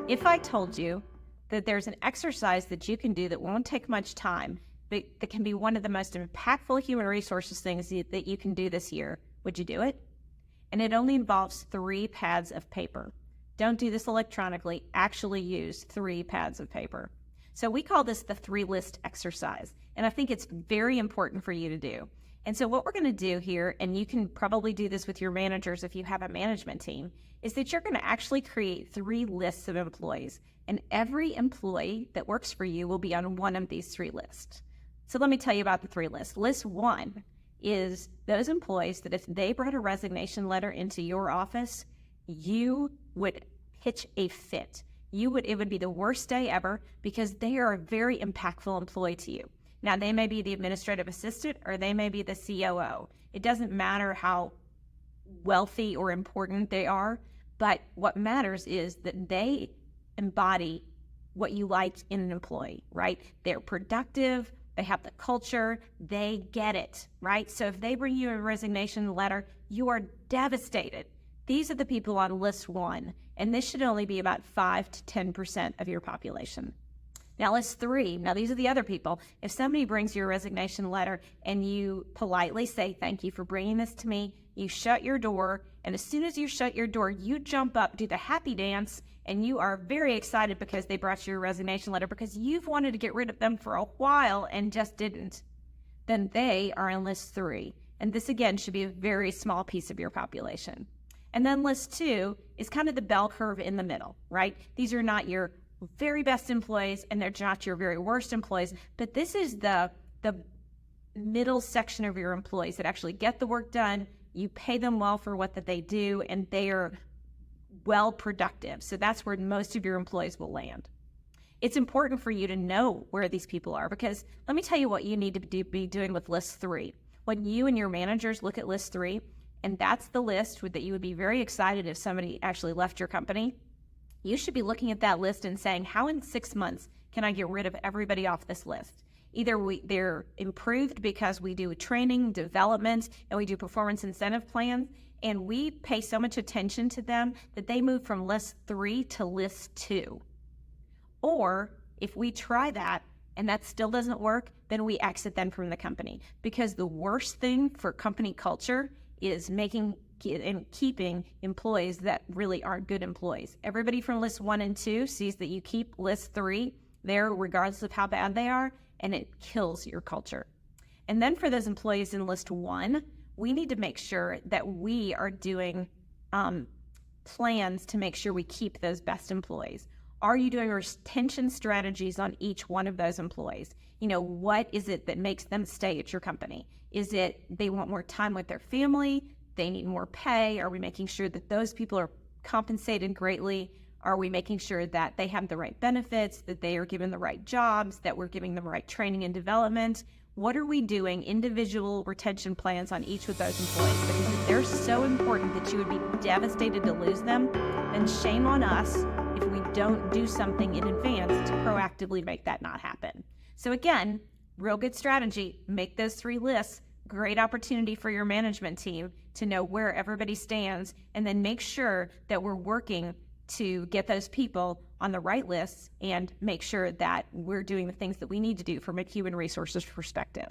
If I told you that there's an exercise that you can do that won't take much time, but that can be one of the most impactful human resources things that you can do this year, would you do it? And it only involves 3 pads of paper. Don't do this electronically. Actually use 3 pads of paper. So we call this the 3-list exercise. And I think it's very important for you to do. And so what we're going to do here, and you can probably do this with your managers if you have a management team, is that you're going to actually create 3 lists of employees. And every employee that works for you will be on one of these 3 lists. So let me tell you about the 3 lists. List 1 is those employees that if they brought a resignation letter into your office, you would pitch a fit. It would be the worst day ever because they are a very impactful employee to you. Now, they may be the administrative assistant or they may be the COO. It doesn't matter how wealthy or important they are, but what matters is that they embody what you like in an employee, right? They're productive, they have the culture, they get it, right? So if they bring you a resignation letter, you are devastated. These are the people on list 1, and this should only be about 5 to 10% of your population. Now, list 3, now these are the other people. If somebody brings you a resignation letter and you politely say, thank you for bringing this to me, you shut your door, and as soon as you shut your door, you jump up, do the happy dance, and you are very excited because they brought you a resignation letter because you've wanted to get rid of them for a while and just didn't. Then they are in list 3. And this, again, should be a very small piece of your population. And then list 2 is kind of the bell curve in the middle, right? These are not your very best employees and they're not your very worst employees, but this is the middle section of your employees that actually get the work done, you pay them well for what that they do, and they are well productive. So that's where most of your employees will land. It's important for you to know where these people are because let me tell you what you need to be doing with list 3. When you and your managers look at list 3, and that's the list that you would be very excited if somebody actually left your company, you should be looking at that list and saying, how in 6 months can I get rid of everybody off this list? Either they're improved because we do training, development, and we do performance incentive plans, and we pay so much attention to them that they move from list 3 to list 2. Or if we try that and that still doesn't work, then we exit them from the company. Because the worst thing for company culture is making and keeping employees that really aren't good employees. Everybody from list 1 and 2 sees that you keep list 3 there regardless of how bad they are, and it kills your culture. And then for those employees in list 1, we need to make sure that we are doing plans to make sure we keep those best employees. Are you doing retention strategies on each one of those employees? You know, what is it that makes them stay at your company? Is it they want more time with their family? They need more pay? Are we making sure that those people are compensated greatly? Are we making sure that they have the right benefits, that they are given the right jobs, that we're giving them the right training and development? What are we doing individual retention plans on each of those employees? Because if they're so important that you would be devastated to lose them, then shame on us if we don't do something in advance to proactively make that not happen. So again, real good strategy, make those 3 lists. Great opportunity for your management team to know where everybody stands, and then make sure that we're working to get those people on the right lists and make sure that we're doing the things that we need to do from a human resources perspective.